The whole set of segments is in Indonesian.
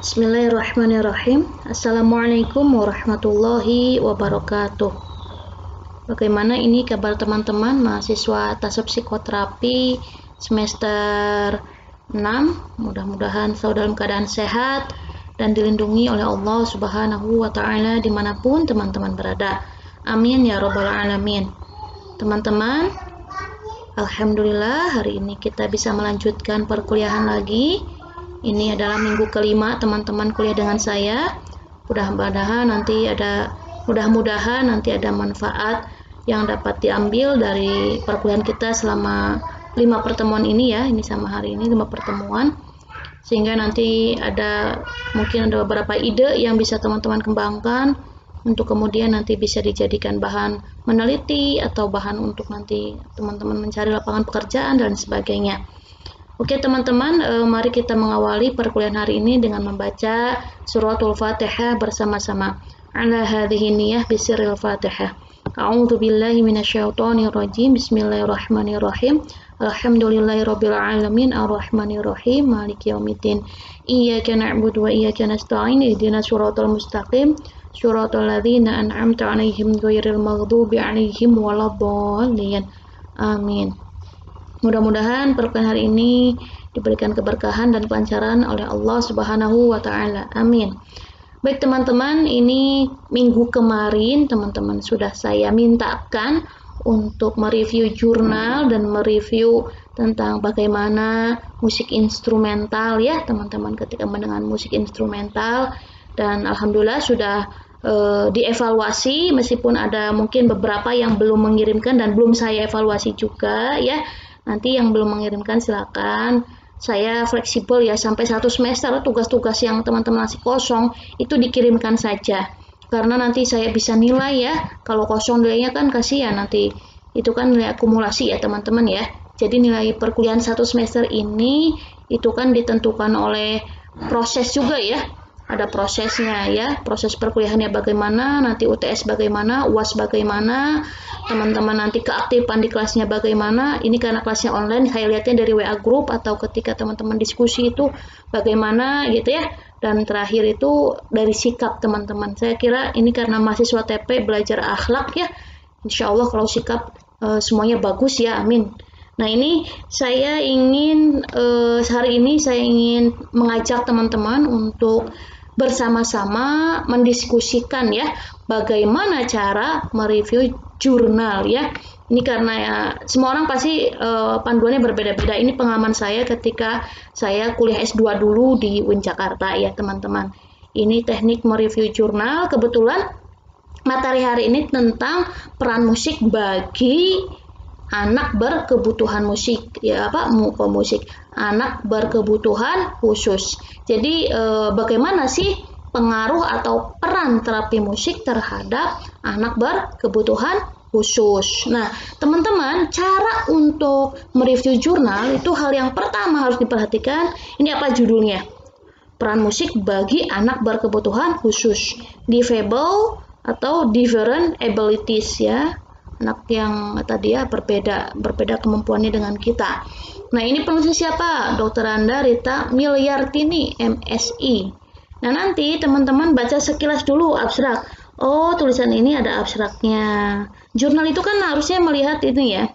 Bismillahirrahmanirrahim. Assalamualaikum warahmatullahi wabarakatuh. Bagaimana ini kabar teman-teman mahasiswa tasawuf psikoterapi semester 6? Mudah-mudahan selalu dalam keadaan sehat dan dilindungi oleh Allah Subhanahu wa Ta'ala dimanapun teman-teman berada. Amin ya Rabbal Alamin. Teman-teman, alhamdulillah hari ini kita bisa melanjutkan perkuliahan lagi. Ini adalah minggu kelima teman-teman kuliah dengan saya. Mudah-mudahan nanti ada manfaat yang dapat diambil dari perkuliahan kita selama 5 pertemuan ini ya. Ini sama hari ini 5 pertemuan. Sehingga nanti mungkin ada beberapa ide yang bisa teman-teman kembangkan untuk kemudian nanti bisa dijadikan bahan meneliti atau bahan untuk nanti teman-teman mencari lapangan pekerjaan dan sebagainya. Oke teman-teman, mari kita mengawali perkuliahan hari ini dengan membaca suratul Fatihah bersama-sama. Ala hadhihi niyyah bisirril Fatihah. A'udzu billahi minasyaitonir rajim. Bismillahirrahmanirrahim. Alhamdulillahirabbil alamin arrahmanir rahim maliki yaumiddin. Iyyaka na'budu wa iyyaka nasta'in. Ihdinas siratal mustaqim. Siratal ladzina an'amta 'alaihim ghairil maghdubi 'alaihim waladdallin. Amin. Mudah-mudahan perkuliahan hari ini diberikan keberkahan dan kelancaran oleh Allah Subhanahu wa Ta'ala. Amin. Baik teman-teman, ini minggu kemarin teman-teman sudah saya mintakan untuk mereview jurnal dan mereview tentang bagaimana musik instrumental ya teman-teman ketika mendengar musik instrumental, dan alhamdulillah sudah dievaluasi meskipun ada mungkin beberapa yang belum mengirimkan dan belum saya evaluasi juga ya. Nanti yang belum mengirimkan silakan, saya fleksibel ya, sampai 1 semester tugas-tugas yang teman-teman masih kosong itu dikirimkan saja. Karena nanti saya bisa nilai ya, kalau kosong nilainya kan kasihan nanti. Itu kan nilai akumulasi ya teman-teman ya. Jadi nilai perkuliahan 1 semester ini itu kan ditentukan oleh proses juga ya. Ada prosesnya ya, proses perkuliahannya bagaimana, nanti UTS bagaimana, UAS bagaimana, teman-teman nanti keaktifan di kelasnya bagaimana. Ini karena kelasnya online, highlightnya dari WA group atau ketika teman-teman diskusi itu bagaimana gitu ya. Dan terakhir itu dari sikap teman-teman. Saya kira ini karena mahasiswa TP belajar akhlak ya, insya Allah kalau sikap semuanya bagus ya, amin. Nah ini hari ini saya ingin mengajak teman-teman untuk bersama-sama mendiskusikan ya bagaimana cara mereview jurnal ya. Ini karena ya, semua orang pasti panduannya berbeda-beda. Ini pengalaman saya ketika saya kuliah S2 dulu di UIN Jakarta ya teman-teman. Ini teknik mereview jurnal. Kebetulan materi hari ini tentang peran musik bagi anak berkebutuhan musik ya, anak berkebutuhan khusus. Jadi bagaimana sih pengaruh atau peran terapi musik terhadap anak berkebutuhan khusus. Nah teman-teman, cara untuk mereview jurnal itu hal yang pertama harus diperhatikan. Ini apa judulnya? Peran musik bagi anak berkebutuhan khusus, difabel atau different abilities ya, anak yang tadi ya berbeda kemampuannya dengan kita. Nah ini penulis siapa? Dr. Anda Rita Miliartini MSI. Nah nanti teman-teman baca sekilas dulu abstrak. Oh tulisan ini ada abstraknya. Jurnal itu kan harusnya melihat ini ya.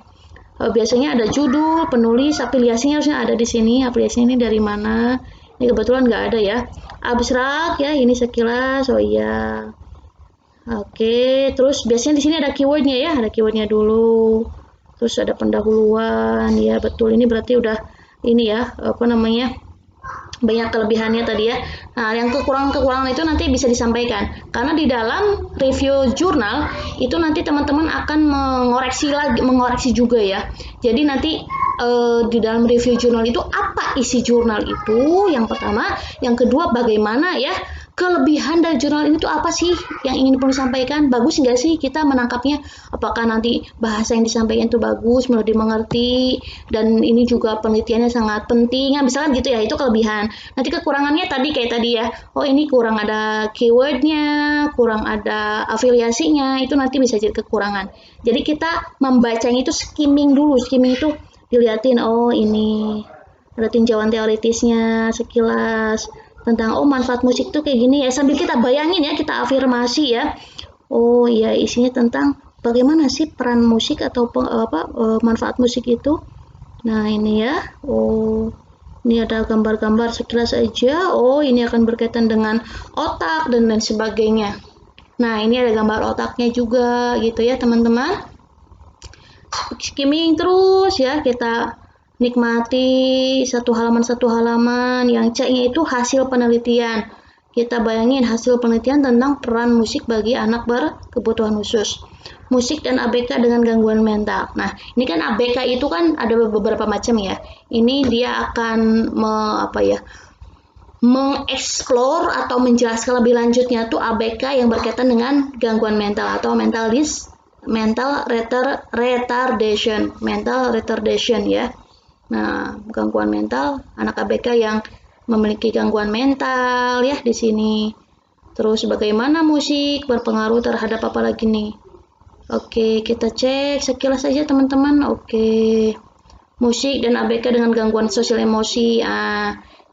Biasanya ada judul, penulis, afiliasinya harusnya ada di sini. Afiliasinya ini dari mana? Ini kebetulan nggak ada ya. Abstrak ya, ini sekilas. Oh iya. Oke, terus biasanya di sini ada keywordnya ya, ada keywordnya dulu. Terus ada pendahuluan, ya betul. Ini berarti udah ini ya, banyak kelebihannya tadi ya. Nah, yang kekurangan-kekurangan itu nanti bisa disampaikan. Karena di dalam review jurnal itu nanti teman-teman akan mengoreksi juga ya. Jadi nanti di dalam review jurnal itu apa isi jurnal itu? Yang pertama, yang kedua bagaimana ya kelebihan dari jurnal ini tuh apa sih yang ingin perlu sampaikan? Bagus nggak sih kita menangkapnya? Apakah nanti bahasa yang disampaikan itu bagus, mudah dimengerti, dan ini juga penelitiannya sangat penting. Nah, misalkan gitu ya, itu kelebihan. Nanti kekurangannya tadi kayak tadi ya, oh ini kurang ada keywordnya, kurang ada afiliasinya, itu nanti bisa jadi kekurangan. Jadi kita membacanya itu skimming dulu, skimming itu dilihatin, oh ini ada tinjauan teoritisnya sekilas, tentang manfaat musik tuh kayak gini ya, sambil kita bayangin ya, kita afirmasi ya. Oh iya, isinya tentang bagaimana sih peran musik atau manfaat musik itu. Nah ini ya, oh ini ada gambar-gambar sekilas aja. Oh ini akan berkaitan dengan otak dan lain sebagainya. Nah ini ada gambar otaknya juga gitu ya teman-teman. Skimming terus ya, kita nikmati satu halaman yang C-nya itu hasil penelitian. Kita bayangin hasil penelitian tentang peran musik bagi anak berkebutuhan khusus. Musik dan ABK dengan gangguan mental. Nah, ini kan ABK itu kan ada beberapa macam ya. Ini dia akan mengeksplor atau menjelaskan lebih lanjutnya tuh ABK yang berkaitan dengan gangguan mental atau mental retardation ya. Nah, gangguan mental anak ABK yang memiliki gangguan mental ya di sini. Terus bagaimana musik berpengaruh terhadap apa lagi nih? Oke, kita cek sekilas saja teman-teman. Oke. Musik dan ABK dengan gangguan sosial emosi.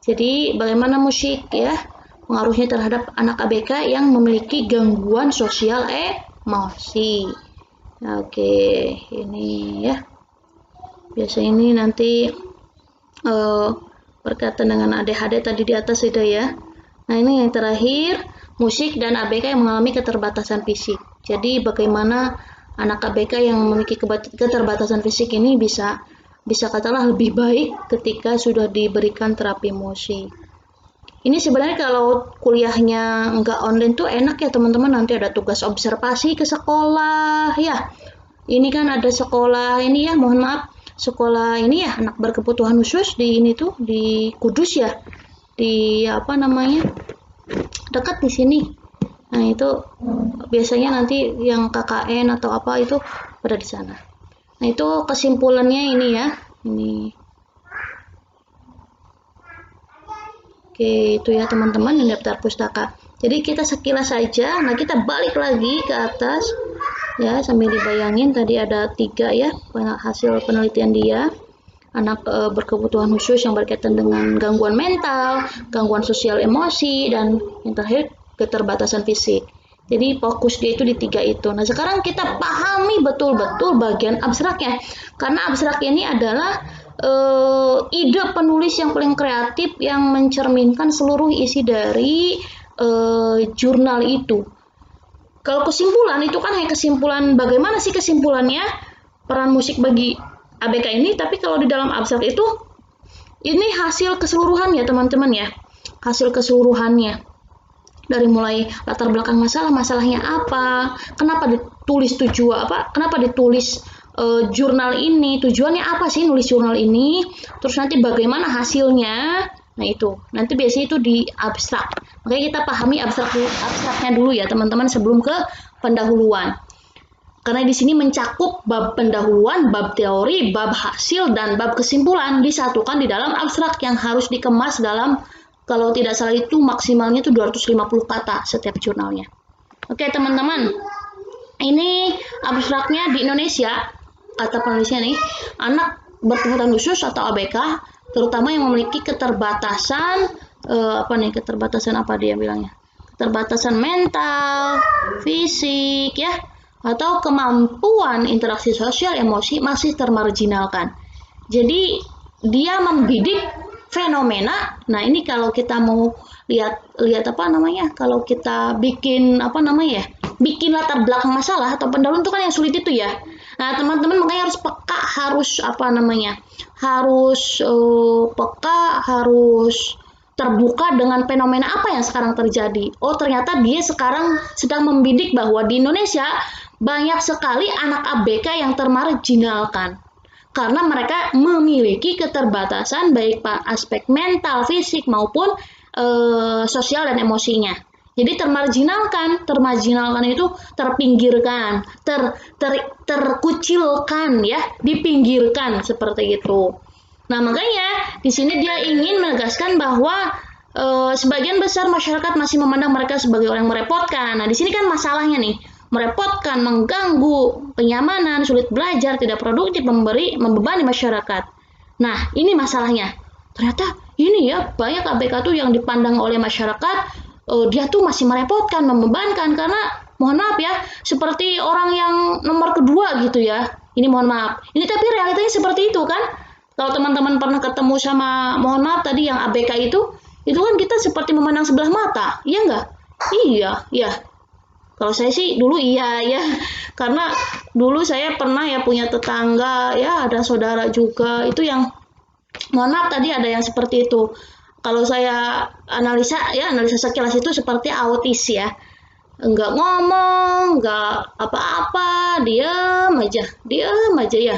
Jadi bagaimana musik ya pengaruhnya terhadap anak ABK yang memiliki gangguan sosial emosi. Oke, ini ya. Biasa ini nanti berkaitan dengan ADHD tadi di atas itu ya. Nah ini yang terakhir, musik dan ABK yang mengalami keterbatasan fisik. Jadi bagaimana anak ABK yang memiliki keterbatasan fisik ini bisa katakanlah lebih baik ketika sudah diberikan terapi musik. Ini sebenarnya kalau kuliahnya nggak online tuh enak ya teman-teman, nanti ada tugas observasi ke sekolah ya. Ini kan ada sekolah ini ya, mohon maaf, sekolah ini ya anak berkebutuhan khusus di ini tuh di Kudus ya, di apa namanya, dekat di sini. Nah itu biasanya nanti yang KKN atau apa itu pada di sana. Nah itu kesimpulannya ini ya, ini. Oke itu ya teman-teman yang daftar pustaka. Jadi kita sekilas saja. Nah kita balik lagi ke atas ya, sambil dibayangin tadi ada 3 ya hasil penelitian dia. Anak berkebutuhan khusus yang berkaitan dengan gangguan mental, gangguan sosial emosi, dan yang terakhir keterbatasan fisik. Jadi fokus dia itu di 3 itu. Nah sekarang kita pahami betul-betul bagian abstraknya, karena abstrak ini adalah ide penulis yang paling kreatif yang mencerminkan seluruh isi dari jurnal itu. Kalau kesimpulan itu kan hanya kesimpulan bagaimana sih kesimpulannya peran musik bagi ABK ini, tapi kalau di dalam abstrak itu ini hasil keseluruhannya teman-teman ya, hasil keseluruhannya dari mulai latar belakang masalahnya apa, kenapa ditulis kenapa ditulis jurnal ini, tujuannya apa sih nulis jurnal ini, terus nanti bagaimana hasilnya. Nah itu nanti biasanya itu di abstrak, makanya kita pahami abstraknya dulu ya teman-teman sebelum ke pendahuluan. Karena di sini mencakup bab pendahuluan, bab teori, bab hasil, dan bab kesimpulan disatukan di dalam abstrak yang harus dikemas dalam, kalau tidak salah itu maksimalnya itu 250 kata setiap jurnalnya. Oke teman-teman, ini abstraknya di Indonesia, kata penulisnya nih, anak berkebutuhan khusus atau ABK, terutama yang memiliki keterbatasan, keterbatasan mental, fisik ya, atau kemampuan interaksi sosial emosi masih termarginalkan. Jadi dia membidik fenomena. Nah ini kalau kita mau lihat kalau kita bikin bikin latar belakang masalah atau pendahuluan itu kan yang sulit itu ya. Nah teman-teman makanya harus peka, harus terbuka dengan fenomena apa yang sekarang terjadi. Oh ternyata dia sekarang sedang membidik bahwa di Indonesia banyak sekali anak ABK yang termarginalkan karena mereka memiliki keterbatasan baik aspek mental, fisik maupun sosial dan emosinya. Jadi termarginalkan itu terpinggirkan, terkucilkan ya, dipinggirkan seperti itu. Nah makanya di sini dia ingin menegaskan bahwa sebagian besar masyarakat masih memandang mereka sebagai orang yang merepotkan. Nah di sini kan masalahnya nih, merepotkan, mengganggu kenyamanan, sulit belajar, tidak produktif, membebani masyarakat. Nah ini masalahnya. Ternyata ini ya banyak ABK tuh yang dipandang oleh masyarakat dia tuh masih merepotkan, membebankan karena mohon maaf ya, seperti orang yang nomor kedua gitu ya. Ini mohon maaf. Ini tapi realitanya seperti itu kan. Kalau teman-teman pernah ketemu sama mohon maaf tadi yang ABK itu kan kita seperti memandang sebelah mata, iya nggak? Iya, iya. Kalau saya sih dulu iya ya, karena dulu saya pernah ya punya tetangga ya ada saudara juga itu yang mohon maaf tadi ada yang seperti itu. Kalau saya analisa sekilas itu seperti autis ya, nggak ngomong, nggak apa-apa, diam aja ya.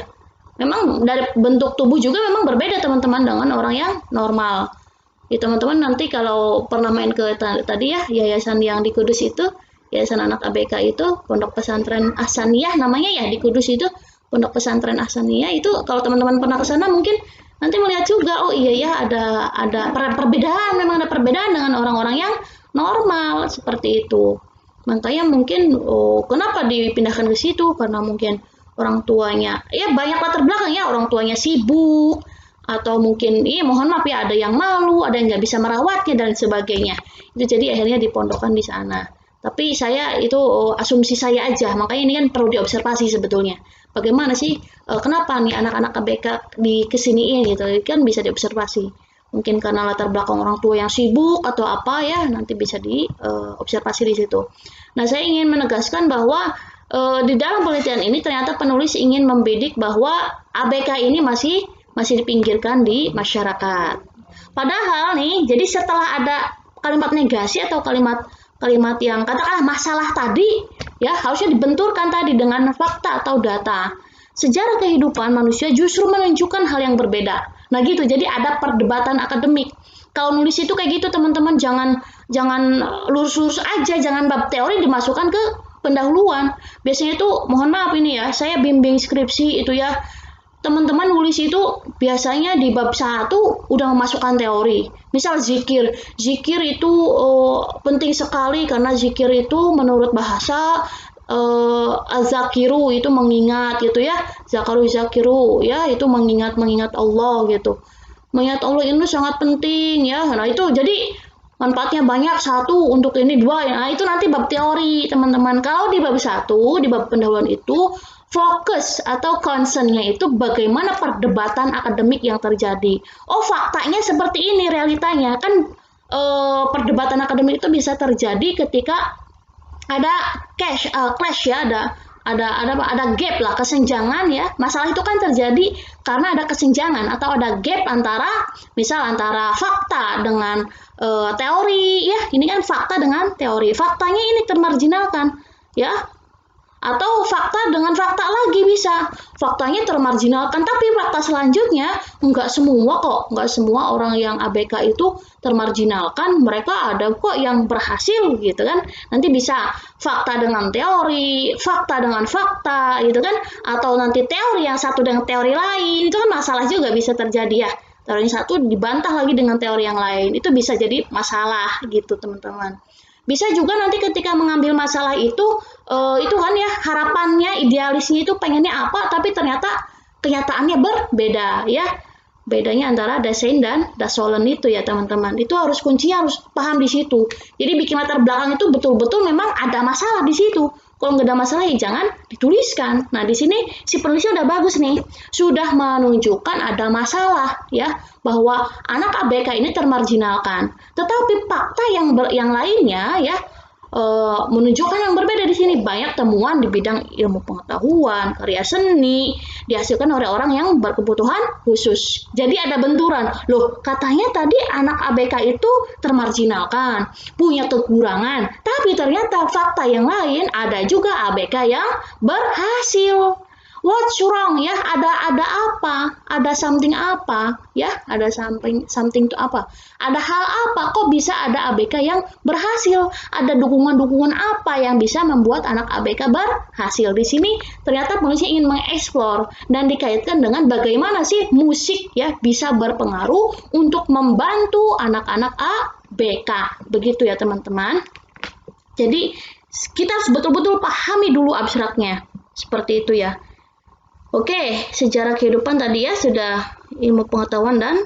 Memang dari bentuk tubuh juga memang berbeda teman-teman dengan orang yang normal. Ya teman-teman nanti kalau pernah main ke tadi ya yayasan yang di Kudus itu, yayasan anak ABK itu, Pondok Pesantren Ahsaniyah namanya ya di Kudus itu, Pondok Pesantren Ahsaniyah itu kalau teman-teman pernah ke sana mungkin nanti melihat juga oh iya ya ada perbedaan, memang ada perbedaan dengan orang-orang yang normal seperti itu. Makanya mungkin kenapa dipindahkan ke situ karena mungkin orang tuanya ya banyak latar belakang ya orang tuanya sibuk atau mungkin iya mohon maaf ya ada yang malu, ada yang nggak bisa merawatnya dan sebagainya. Itu jadi akhirnya dipondokkan di sana. Tapi saya itu asumsi saya aja, makanya ini kan perlu diobservasi sebetulnya. Bagaimana sih kenapa nih anak-anak ABK di kesiniin gitu kan bisa diobservasi. Mungkin karena latar belakang orang tua yang sibuk atau apa ya nanti bisa diobservasi di situ. Nah saya ingin menegaskan bahwa di dalam penelitian ini ternyata penulis ingin membidik bahwa ABK ini masih dipinggirkan di masyarakat. Padahal nih, jadi setelah ada kalimat negasi atau kalimat yang katakanlah masalah tadi, ya harusnya dibenturkan tadi dengan fakta atau data. Sejarah kehidupan manusia justru menunjukkan hal yang berbeda. Nah gitu, jadi ada perdebatan akademik. Kalau nulis itu kayak gitu teman-teman jangan lurus-lurus aja, jangan bab teori dimasukkan ke pendahuluan. Biasanya itu mohon maaf ini ya, saya bimbing skripsi itu ya teman-teman nulis itu biasanya di bab 1 udah memasukkan teori. Misal zikir. Zikir itu penting sekali karena zikir itu menurut bahasa azakiru itu mengingat gitu ya. Zakiru ya itu mengingat Allah gitu. Mengingat Allah itu sangat penting ya. Nah itu jadi manfaatnya banyak satu untuk ini dua ya. Nah, itu nanti bab teori teman-teman. Kalau di bab 1 di bab pendahuluan itu fokus atau concernnya itu bagaimana perdebatan akademik yang terjadi. Oh faktanya seperti ini realitanya kan perdebatan akademik itu bisa terjadi ketika ada clash ya ada gap lah kesenjangan ya masalah itu kan terjadi karena ada kesenjangan atau ada gap antara fakta dengan teori ya ini kan fakta dengan teori faktanya ini termarginalkan ya atau fakta dengan fakta lagi bisa faktanya termarginalkan tapi fakta selanjutnya nggak semua orang yang ABK itu termarginalkan mereka ada kok yang berhasil gitu kan nanti bisa fakta dengan teori fakta dengan fakta gitu kan atau nanti teori yang satu dengan teori lain itu kan masalah juga bisa terjadi ya teori yang satu dibantah lagi dengan teori yang lain itu bisa jadi masalah gitu teman-teman. Bisa juga nanti ketika mengambil masalah itu kan ya harapannya, idealisnya itu pengennya apa, tapi ternyata kenyataannya berbeda ya. Bedanya antara Dasein dan Dasolen itu ya teman-teman. Itu kuncinya harus paham di situ. Jadi bikin latar belakang itu betul-betul memang ada masalah di situ. Kalau nggak ada masalah ya jangan dituliskan. Nah di sini si penulisnya udah bagus nih, sudah menunjukkan ada masalah ya bahwa anak ABK ini termarginalkan. Tetapi fakta yang lainnya ya menunjukkan yang berbeda di sini banyak temuan di bidang ilmu pengetahuan, karya seni dihasilkan oleh orang yang berkebutuhan khusus. Jadi ada benturan. Loh, katanya tadi anak ABK itu termarginalkan, punya kekurangan, tapi ternyata fakta yang lain ada juga ABK yang berhasil. What's wrong ya? Ada apa? Ada something apa? Ya, ada something itu apa? Ada hal apa? Kok bisa ada ABK yang berhasil? Ada dukungan-dukungan apa yang bisa membuat anak ABK berhasil? Di sini ternyata penulisnya ingin mengeksplor dan dikaitkan dengan bagaimana sih musik ya bisa berpengaruh untuk membantu anak-anak ABK. Begitu ya teman-teman. Jadi kita harus betul-betul pahami dulu abstraknya. Seperti itu ya. Oke, sejarah kehidupan tadi ya sudah ilmu pengetahuan dan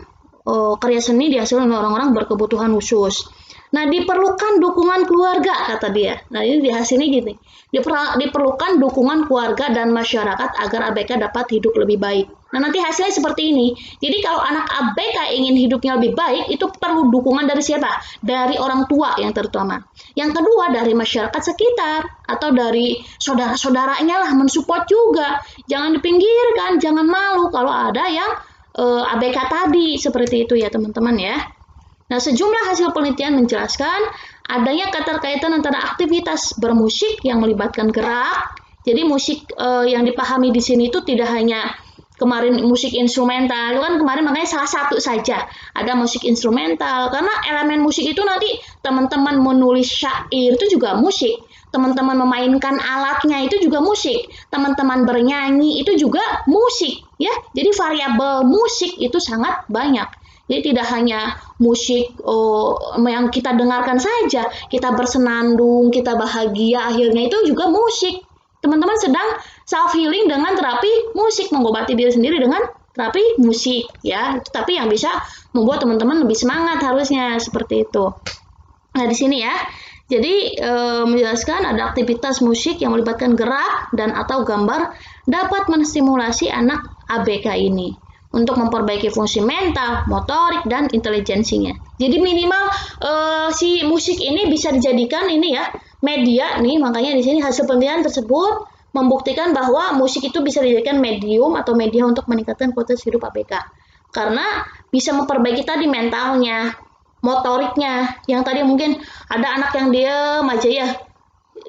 karya seni dihasilkan oleh orang-orang berkebutuhan khusus. Nah, diperlukan dukungan keluarga, kata dia. Nah, ini di hasilnya gini. Diperlukan dukungan keluarga dan masyarakat agar ABK dapat hidup lebih baik. Nah, nanti hasilnya seperti ini. Jadi, kalau anak ABK ingin hidupnya lebih baik, itu perlu dukungan dari siapa? Dari orang tua yang terutama. Yang kedua, dari masyarakat sekitar atau dari saudara-saudaranya lah mensupport juga. Jangan dipinggirkan, jangan malu kalau ada yang ABK tadi. Seperti itu ya, teman-teman ya. Nah, sejumlah hasil penelitian menjelaskan adanya keterkaitan antara aktivitas bermusik yang melibatkan gerak. Jadi musik yang dipahami di sini itu tidak hanya kemarin musik instrumental, itu kan kemarin makanya salah satu saja. Ada musik instrumental, karena elemen musik itu nanti teman-teman menulis syair itu juga musik. Teman-teman memainkan alatnya itu juga musik. Teman-teman bernyanyi itu juga musik, ya. Jadi variabel musik itu sangat banyak. Jadi tidak hanya musik yang kita dengarkan saja, kita bersenandung, kita bahagia, akhirnya itu juga musik. Teman-teman sedang self healing dengan terapi musik, mengobati diri sendiri dengan terapi musik, ya. Tapi yang bisa membuat teman-teman lebih semangat harusnya seperti itu. Nah, di sini ya. Jadi menjelaskan ada aktivitas musik yang melibatkan gerak dan atau gambar dapat menstimulasi anak ABK ini untuk memperbaiki fungsi mental, motorik, dan intelijensinya. Jadi minimal si musik ini bisa dijadikan ini ya media nih, makanya di sini hasil penelitian tersebut membuktikan bahwa musik itu bisa dijadikan medium atau media untuk meningkatkan kualitas hidup ABK. Karena bisa memperbaiki tadi mentalnya, motoriknya. Yang tadi mungkin ada anak yang diam aja ya,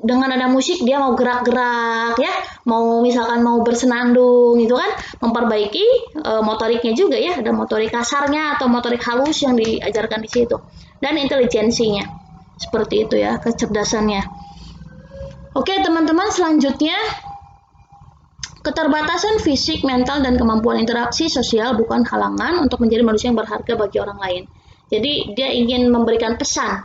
dengan ada musik dia mau gerak-gerak ya, mau misalkan mau bersenandung itu kan memperbaiki motoriknya juga ya, ada motorik kasarnya atau motorik halus yang diajarkan di situ, dan intelijensinya seperti itu ya, kecerdasannya. Oke teman-teman, selanjutnya keterbatasan fisik, mental, dan kemampuan interaksi sosial bukan halangan untuk menjadi manusia yang berharga bagi orang lain. Jadi dia ingin memberikan pesan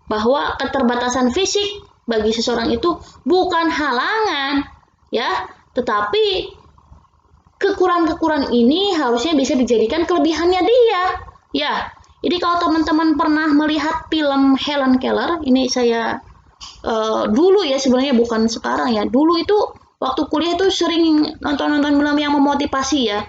bahwa keterbatasan fisik bagi seseorang itu bukan halangan, ya, tetapi kekurangan-kekurangan ini harusnya bisa dijadikan kelebihannya dia, ya. Jadi kalau teman-teman pernah melihat film Helen Keller, ini saya dulu ya sebenarnya bukan sekarang ya, dulu itu waktu kuliah itu sering nonton-nonton film yang memotivasi ya.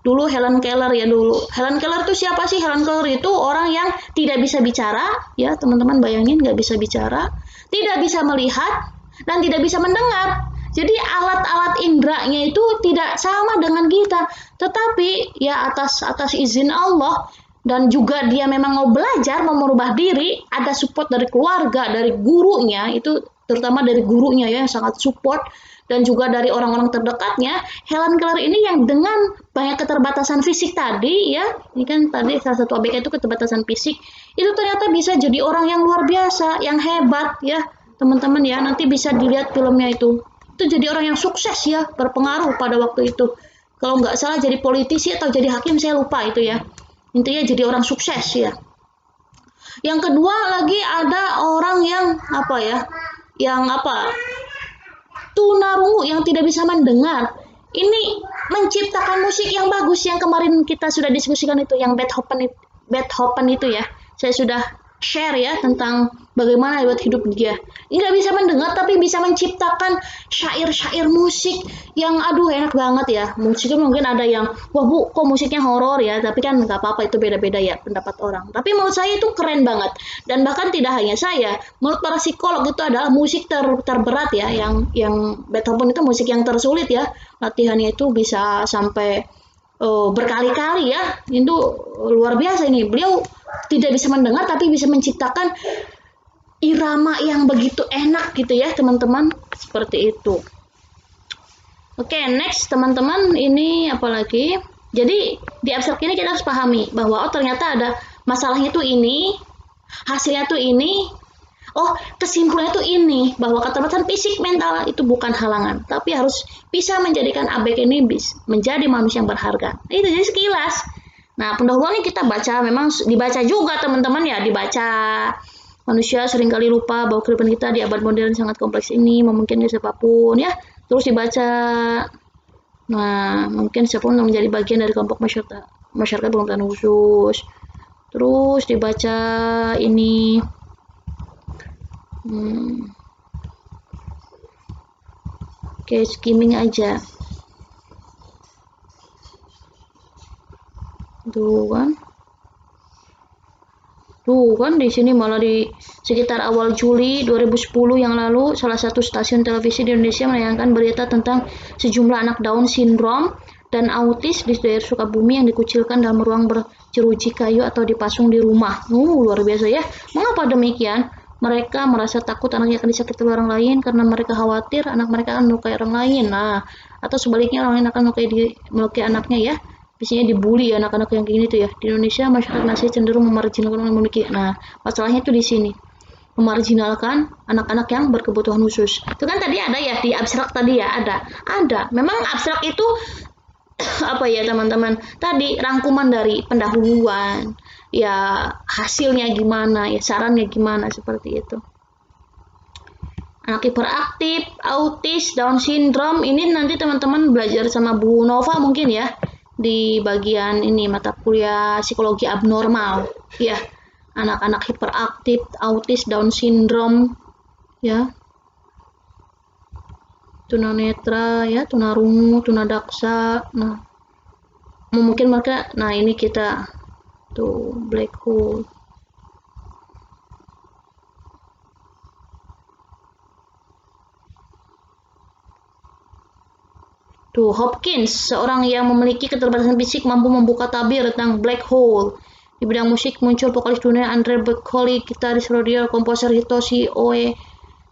Dulu Helen Keller ya dulu. Helen Keller itu siapa sih? Helen Keller itu orang yang tidak bisa bicara, ya teman-teman bayangin nggak bisa bicara, tidak bisa melihat, dan tidak bisa mendengar. Jadi alat-alat indranya itu tidak sama dengan kita. Tetapi ya atas izin Allah dan juga dia memang mau belajar, mau merubah diri, ada support dari keluarga, dari gurunya, itu terutama dari gurunya ya yang sangat support, dan juga dari orang-orang terdekatnya. Helen Keller ini yang dengan banyak keterbatasan fisik tadi ya, ini kan tadi salah satu ABK itu keterbatasan fisik, itu ternyata bisa jadi orang yang luar biasa, yang hebat ya teman-teman ya, nanti bisa dilihat filmnya itu jadi orang yang sukses ya, berpengaruh pada waktu itu. Kalau nggak salah jadi politisi atau jadi hakim, saya lupa itu ya. Intinya jadi orang sukses ya. Yang kedua lagi ada orang yang apa ya, yang apa, tunarungu yang tidak bisa mendengar. Ini menciptakan musik yang bagus yang kemarin kita sudah diskusikan itu, yang Beethoven itu ya. Saya sudah share ya tentang bagaimana lewat hidup dia. Nggak bisa mendengar tapi bisa menciptakan syair-syair musik yang aduh enak banget ya. Musiknya mungkin ada yang wah bu kok musiknya horor ya, tapi kan nggak apa-apa, itu beda-beda ya pendapat orang. Tapi menurut saya itu keren banget, dan bahkan tidak hanya saya, menurut para psikolog itu adalah musik terberat ya, yang Beethoven itu musik yang tersulit ya, latihannya itu bisa sampai berkali-kali ya, itu luar biasa ini. Beliau tidak bisa mendengar tapi bisa menciptakan irama yang begitu enak gitu ya teman-teman, seperti itu. Oke, next teman-teman, ini apalagi? Jadi di abstrak ini kita harus pahami bahwa oh ternyata ada masalahnya tuh ini, hasilnya tuh ini, oh kesimpulannya tuh ini, bahwa keterbatasan fisik mental itu bukan halangan, tapi harus bisa menjadikan ABK ini menjadi manusia yang berharga. Itu jadi sekilas. Nah, pendahuluannya kita baca, memang dibaca juga teman-teman ya, dibaca. Manusia seringkali lupa bahwa kehidupan kita di abad modern sangat kompleks ini, memungkinkan siapapun ya. Terus dibaca. Nah, mungkin siapapun menjadi bagian dari kelompok masyarakat berkebutuhan khusus. Terus dibaca ini kayak skimming aja. Tuh kan di sini malah di sekitar awal Juli 2010 yang lalu salah satu stasiun televisi di Indonesia menayangkan berita tentang sejumlah anak Down syndrome dan autis di daerah Sukabumi yang dikucilkan dalam ruang berjeruji kayu atau dipasung di rumah. Luar biasa ya. Mengapa demikian? Mereka merasa takut anaknya akan disakiti orang lain karena mereka khawatir anak mereka akan melukai orang lain. Nah, atau sebaliknya orang lain akan melukai anaknya ya. Biasanya dibully ya anak-anak yang gini tuh ya. Di Indonesia masyarakat masih cenderung memarginalkan orang memiliki. Nah, masalahnya tuh di sini. Memarginalkan anak-anak yang berkebutuhan khusus. Itu kan tadi ada ya di abstrak tadi ya, ada. Ada. Memang abstrak itu apa ya teman-teman? Tadi rangkuman dari pendahuluan. Ya, hasilnya gimana, ya sarannya gimana seperti itu. Anak hiperaktif, autis, Down syndrome, ini nanti teman-teman belajar sama Bu Nova mungkin ya di bagian ini mata kuliah psikologi abnormal ya, anak-anak hiperaktif, autis, Down syndrome ya, tunanetra ya, tunarungu, tunadaksa. Nah, mungkin mereka, nah ini kita tuh black hole. Tuh, Hopkins, seorang yang memiliki keterbatasan fisik mampu membuka tabir tentang black hole. Di bidang musik muncul vokalis dunia Andre Berkeley, gitaris rodeo, komposer Hitoshi Oe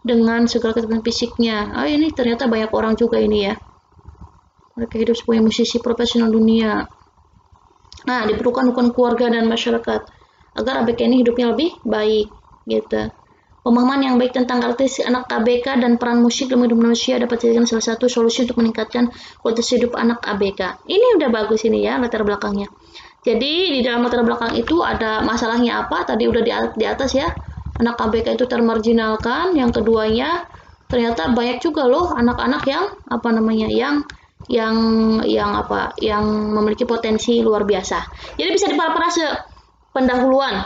dengan segala keterbatasan fisiknya. Ini ternyata banyak orang juga ini ya. Mereka hidup sebagai musisi profesional dunia. Nah, diperlukan dukungan keluarga dan masyarakat agar ABK ini hidupnya lebih baik gitu. Pemahaman yang baik tentang karakteristik anak ABK dan peran musik dalam hidup manusia dapat dijadikan salah satu solusi untuk meningkatkan kualitas hidup anak ABK. Ini udah bagus ini ya latar belakangnya. Jadi di dalam latar belakang itu ada masalahnya apa? Tadi udah di atas ya. Anak ABK itu termarginalkan. Yang keduanya ternyata banyak juga loh anak-anak yang apa namanya yang memiliki potensi luar biasa. Jadi bisa diparafrase pendahuluan.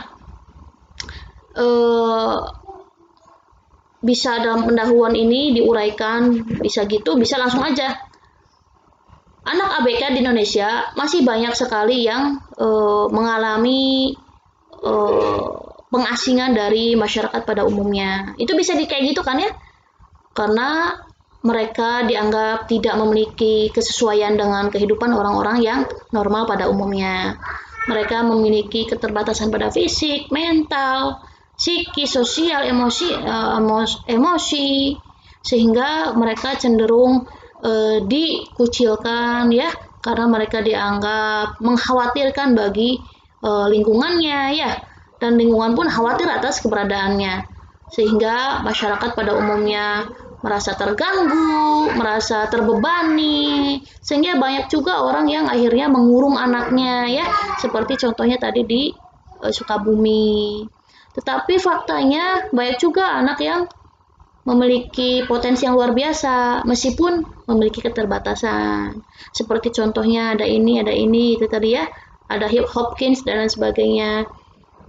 Bisa dalam pendahuluan ini diuraikan, bisa gitu, bisa langsung aja. Anak ABK di Indonesia masih banyak sekali yang mengalami pengasingan dari masyarakat pada umumnya. Itu bisa kayak gitu kan ya? Karena mereka dianggap tidak memiliki kesesuaian dengan kehidupan orang-orang yang normal pada umumnya. Mereka memiliki keterbatasan pada fisik, mental, psikis, sosial, emosi, sehingga mereka cenderung dikucilkan ya, karena mereka dianggap mengkhawatirkan bagi lingkungannya ya, dan lingkungan pun khawatir atas keberadaannya, sehingga masyarakat pada umumnya merasa terganggu, merasa terbebani, sehingga banyak juga orang yang akhirnya mengurung anaknya ya, seperti contohnya tadi di Sukabumi. Tetapi faktanya banyak juga anak yang memiliki potensi yang luar biasa meskipun memiliki keterbatasan. Seperti contohnya ada ini itu tadi ya, ada Hopkins dan lain sebagainya.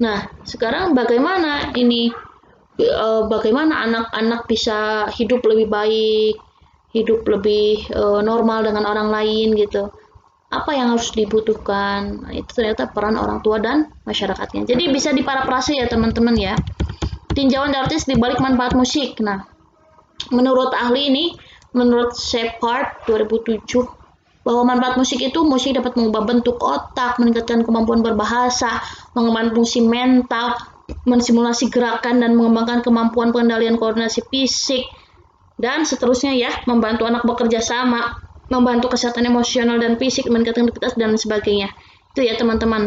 Nah, sekarang bagaimana ini? Bagaimana anak-anak bisa hidup lebih baik, hidup lebih normal dengan orang lain gitu. Apa yang harus dibutuhkan? Nah, itu ternyata peran orang tua dan masyarakatnya. Jadi bisa diparafrase ya teman-teman ya. Tinjauan artis di balik manfaat musik. Nah, menurut ahli ini, menurut Shepard 2007, bahwa manfaat musik dapat mengubah bentuk otak, meningkatkan kemampuan berbahasa, mengembangkan fungsi mental, mensimulasi gerakan dan mengembangkan kemampuan pengendalian koordinasi fisik, dan seterusnya ya, membantu anak bekerja sama, membantu kesehatan emosional dan fisik, meningkatkan aktivitas dan sebagainya. Itu ya teman-teman.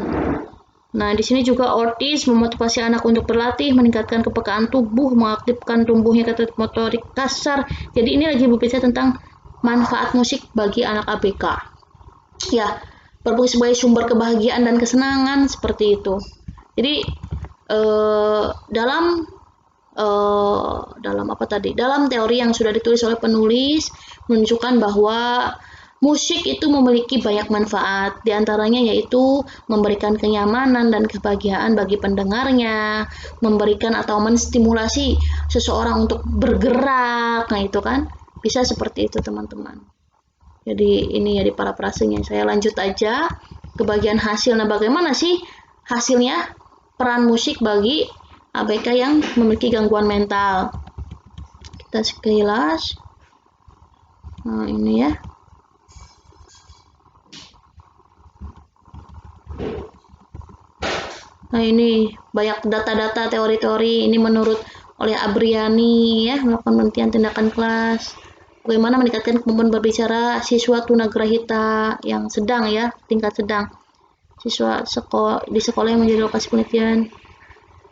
Nah, di sini juga Ortiz memotivasi anak untuk berlatih, meningkatkan kepekaan tubuh, mengaktifkan tumbuhnya motorik kasar. Jadi ini lagi berbicara tentang manfaat musik bagi anak ABK. Ya, berfungsi sebagai sumber kebahagiaan dan kesenangan seperti itu. Jadi dalam apa tadi? Dalam teori yang sudah ditulis oleh penulis menunjukkan bahwa Musik itu memiliki banyak manfaat, diantaranya yaitu memberikan kenyamanan dan kebahagiaan bagi pendengarnya, memberikan atau menstimulasi seseorang untuk bergerak. Nah, itu kan bisa seperti itu, teman-teman. Jadi ini ya di para prasenya. Saya lanjut aja ke bagian hasil. Nah, bagaimana sih hasilnya peran musik bagi ABK yang memiliki gangguan mental? Kita sekilas. Nah, ini ya. Nah, ini banyak data-data teori-teori ini menurut oleh Abriani ya, melakukan penelitian tindakan kelas. Bagaimana meningkatkan kemampuan berbicara siswa tunagrahita yang sedang ya, tingkat sedang. Siswa di sekolah yang menjadi lokasi penelitian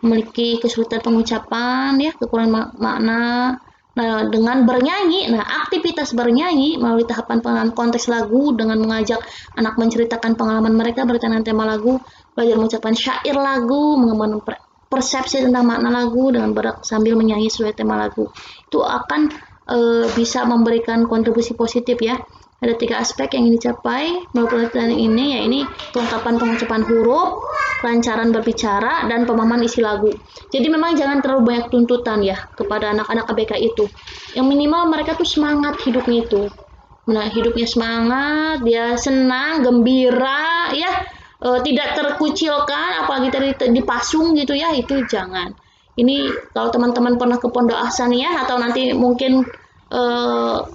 memiliki kesulitan pengucapan ya, kekurangan makna. Nah, dengan bernyanyi, aktivitas bernyanyi melalui tahapan pengenalan konteks lagu dengan mengajak anak menceritakan pengalaman mereka berkaitan tema lagu, belajar mengucapkan syair lagu, mengembangkan persepsi tentang makna lagu dengan sambil menyanyi sesuai tema lagu. Itu akan bisa memberikan kontribusi positif ya. Ada 3 aspek yang ingin dicapai melalui penelitian ini, yaitu kelengkapan pengucapan huruf, kelancaran berbicara, dan pemahaman isi lagu. Jadi memang jangan terlalu banyak tuntutan ya kepada anak-anak ABK itu. Yang minimal mereka tuh semangat hidupnya itu. Nah, hidupnya semangat, dia senang, gembira, ya, tidak terkucilkan, apalagi tadi dipasung gitu ya, itu jangan. Ini kalau teman-teman pernah ke Pondok Ahsan ya, atau nanti mungkin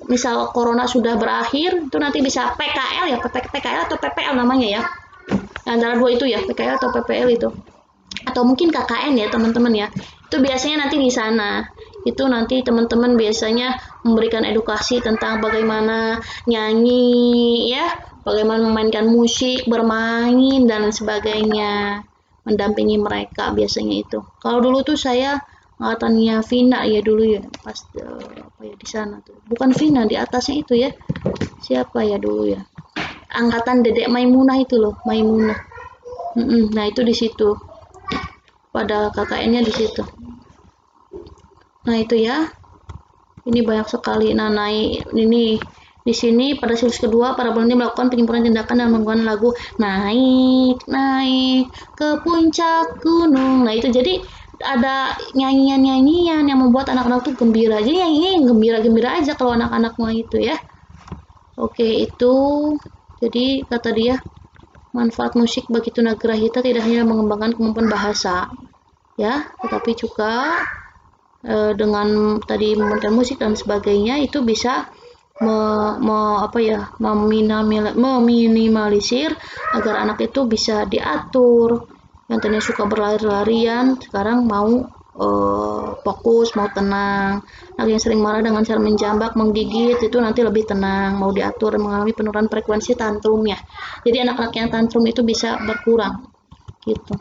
misal corona sudah berakhir, itu nanti bisa PKL ya, PKL atau PPL namanya ya. Antara dua itu ya, PKL atau PPL itu. Atau mungkin KKN ya, teman-teman ya. Itu biasanya nanti di sana. Itu nanti teman-teman biasanya memberikan edukasi tentang bagaimana nyanyi ya, bagaimana memainkan musik, bermain dan sebagainya. Mendampingi mereka biasanya itu. Kalau dulu tuh saya angkatannya Vina ya dulu ya, pas apa ya di sana tuh. Bukan Vina, di atasnya itu ya. Siapa ya dulu ya? Angkatan Dedek Maimunah itu loh, Maimunah. Nah, itu di situ. Pada KKN-nya di situ. Nah, itu ya. Ini banyak sekali. Nah, naik ini di sini pada silus kedua para peneliti melakukan penyempurnaan tindakan dan menggunakan lagu naik ke puncak gunung. Nah, itu jadi ada nyanyian-nyanyian yang membuat anak-anak tuh gembira. Jadi nyanyinya yang gembira-gembira aja kalau anak-anak mau itu ya. Oke, itu jadi kata dia manfaat musik bagi tunagrahita tidak hanya mengembangkan kemampuan bahasa ya, tetapi juga dengan tadi memainkan musik dan sebagainya itu bisa meminimalisir agar anak itu bisa diatur. Yang tadinya suka berlari-larian sekarang mau fokus, mau tenang. Anak yang sering marah dengan cara menjambak, menggigit itu nanti lebih tenang, mau diatur, mengalami penurunan frekuensi tantrumnya. Jadi anak-anak yang tantrum itu bisa berkurang gitu.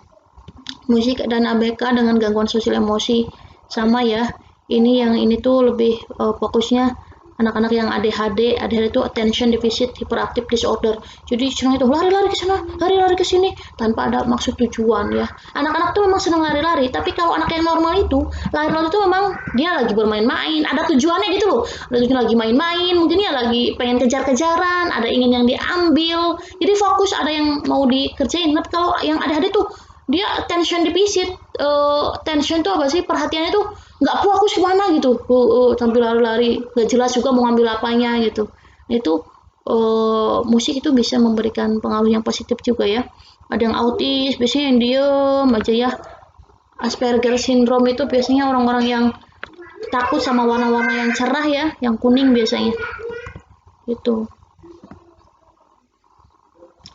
Musik dan ABK dengan gangguan sosial emosi sama ya. Ini tuh lebih fokusnya anak-anak yang ADHD itu attention deficit hyperactive disorder. Jadi senang itu lari-lari ke sana, lari-lari ke sini tanpa ada maksud tujuan ya. Anak-anak tuh memang senang lari-lari, tapi kalau anak yang normal itu lari-lari itu memang dia lagi bermain-main, ada tujuannya gitu loh. Ada tujuan lagi main-main, mungkin ya lagi pengen kejar-kejaran, ada ingin yang diambil. Jadi fokus ada yang mau dikerjain. Tapi kalau yang ADHD tuh dia attention deficit, attention tuh apa sih, perhatiannya tuh nggak fokus kemana gitu, sambil lari-lari nggak jelas juga mau ngambil apanya gitu. Itu musik itu bisa memberikan pengaruh yang positif juga ya. Ada yang autis biasanya yang diem aja ya. Asperger syndrome itu biasanya orang-orang yang takut sama warna-warna yang cerah ya, yang kuning biasanya itu.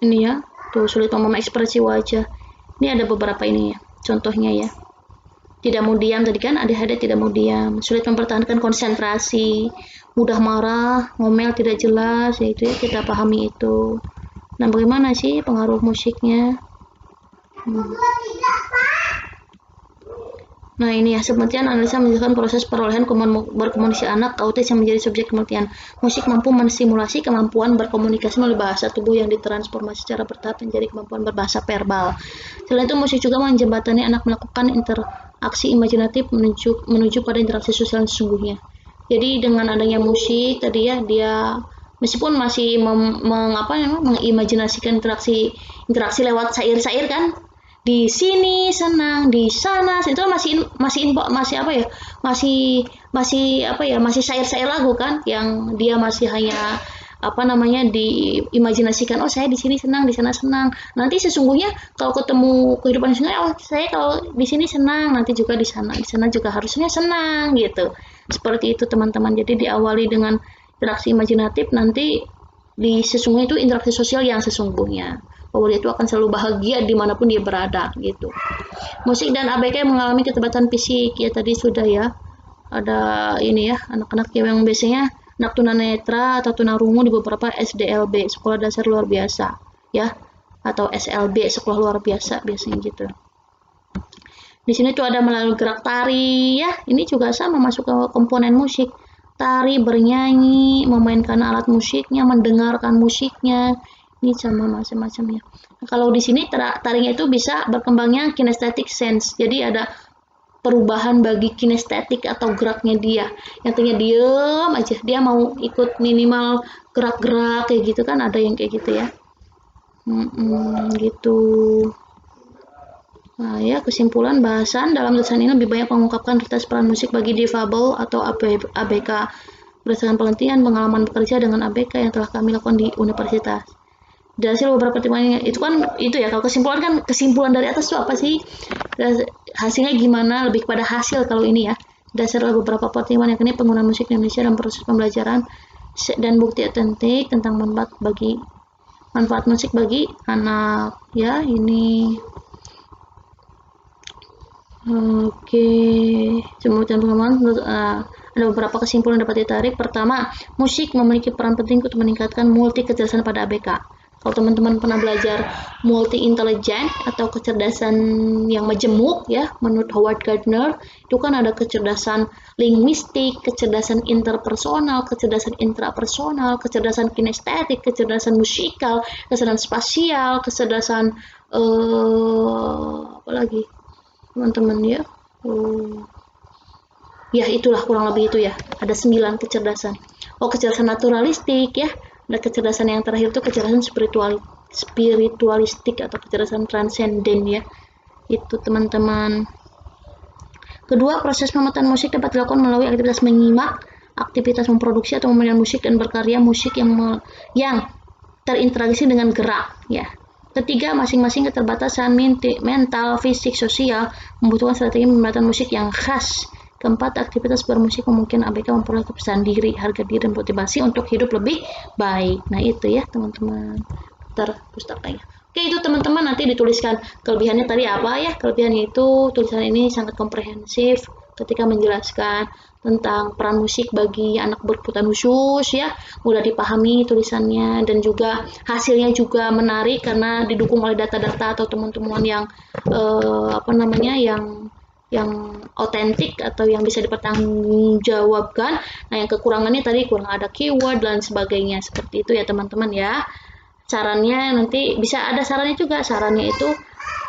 Ini ya, tuh sulit memahami ekspresi wajah. Ini ada beberapa ini ya, contohnya ya. Tidak mau diam tadi kan, ADHD tidak mau diam, sulit mempertahankan konsentrasi, mudah marah, ngomel tidak jelas, yaitu ya kita pahami itu. Nah, bagaimana sih pengaruh musiknya? Nah, ini ya, penelitian analisa menjelaskan proses perolehan kemampuan berkomunikasi anak autis yang menjadi subjek penelitian. Musik mampu menstimulasi kemampuan berkomunikasi melalui bahasa tubuh yang ditransformasi secara bertahap menjadi kemampuan berbahasa verbal. Selain itu, musik juga menjembatani anak melakukan interaksi imajinatif menuju pada interaksi sosial yang sesungguhnya. Jadi dengan adanya musik tadi ya, dia meskipun masih mengimajinasikan interaksi lewat syair-syair kan, di sini senang, di sana itu masih apa ya, masih syair-syair lagu kan, yang dia masih hanya diimajinasikan, oh saya di sini senang, di sana senang. Nanti sesungguhnya kalau ketemu kehidupan sesungguhnya, oh saya kalau di sini senang, nanti juga di sana juga harusnya senang gitu. Seperti itu teman-teman. Jadi diawali dengan interaksi imajinatif, nanti di sesungguhnya itu interaksi sosial yang sesungguhnya, bahwa dia itu akan selalu bahagia dimanapun dia berada gitu. Musik dan ABK mengalami keterbatasan fisik, ya tadi sudah ya, ada ini ya, anak-anak yang biasanya anak tunanetra atau tunarungu di beberapa SDLB, sekolah dasar luar biasa ya, atau SLB, sekolah luar biasa biasanya gitu. Di sini tuh ada melalui gerak tari ya, ini juga sama masuk ke komponen musik. Tari, bernyanyi, memainkan alat musiknya, mendengarkan musiknya, ini sama macam-macamnya. Nah, kalau di sini tarinya itu bisa berkembangnya kinesthetic sense, jadi ada perubahan bagi kinestetik atau geraknya dia. Yang tadinya diem aja, dia mau ikut minimal gerak-gerak kayak gitu kan, ada yang kayak gitu ya. Gitu. Nah ya, kesimpulan bahasan dalam tulisan ini lebih banyak mengungkapkan realitas peran musik bagi difabel atau ABK berdasarkan penelitian pengalaman bekerja dengan ABK yang telah kami lakukan di universitas. Dari hasil beberapa pertimbangan itu ya, kalau kesimpulan dari atas itu apa sih, hasilnya gimana, lebih kepada hasil kalau ini ya. Dasar beberapa pertimbangan yang ini penggunaan musik di Indonesia dalam proses pembelajaran dan bukti otentik tentang manfaat musik bagi anak ya. Ini oke, kemudian pengembangan ada beberapa kesimpulan dapat ditarik. Pertama, musik memiliki peran penting untuk meningkatkan multi kecerdasan pada ABK. Kalau teman-teman pernah belajar multi intelligent atau kecerdasan yang majemuk ya, menurut Howard Gardner, itu kan ada kecerdasan linguistik, kecerdasan interpersonal, kecerdasan intrapersonal, kecerdasan kinestetik, kecerdasan musikal, kecerdasan spasial, kecerdasan apa lagi teman-teman ya. Ya itulah kurang lebih itu ya, ada 9 kecerdasan. Kecerdasan naturalistik ya. Nah, kecerdasan yang terakhir itu kecerdasan spiritualistik atau kecerdasan transenden ya. Itu teman-teman. Kedua, proses pemetaan musik dapat dilakukan melalui aktivitas menyimak, aktivitas memproduksi atau memainkan musik dan berkarya musik yang terinteraksi dengan gerak ya. Ketiga, masing-masing keterbatasan mental, fisik, sosial membutuhkan strategi pembuatan musik yang khas. Keempat, aktivitas bermusik memungkinkan ABK memperoleh kepercayaan diri, harga diri, dan motivasi untuk hidup lebih baik. Nah itu ya teman-teman, pustakanya. Oke, itu teman-teman nanti dituliskan kelebihannya tadi apa ya. Kelebihannya itu tulisan ini sangat komprehensif ketika menjelaskan tentang peran musik bagi anak berkebutuhan khusus ya, mudah dipahami tulisannya, dan juga hasilnya juga menarik karena didukung oleh data-data atau teman-teman yang yang otentik atau yang bisa dipertanggungjawabkan. Nah, yang kekurangannya tadi kurang ada keyword dan sebagainya, seperti itu ya teman-teman ya. Sarannya nanti bisa ada sarannya juga, sarannya itu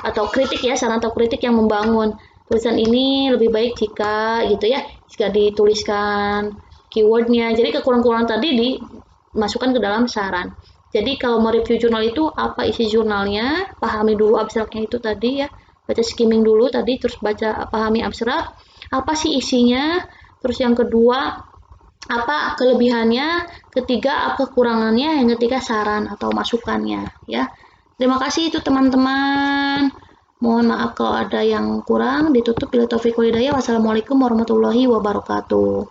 atau kritik ya, saran atau kritik yang membangun. Tulisan ini lebih baik jika gitu ya, jika dituliskan keywordnya. Jadi kekurangan-kekurangan tadi dimasukkan ke dalam saran. Jadi kalau mau review jurnal itu apa isi jurnalnya, pahami dulu abstraknya itu tadi ya, baca skimming dulu tadi, terus pahami abstrak, apa sih isinya, terus yang kedua apa kelebihannya, ketiga apa kekurangannya, yang ketiga saran atau masukannya ya. Terima kasih itu teman-teman. Mohon maaf kalau ada yang kurang, ditutup bila taufiq walhidayah. Wassalamualaikum warahmatullahi wabarakatuh.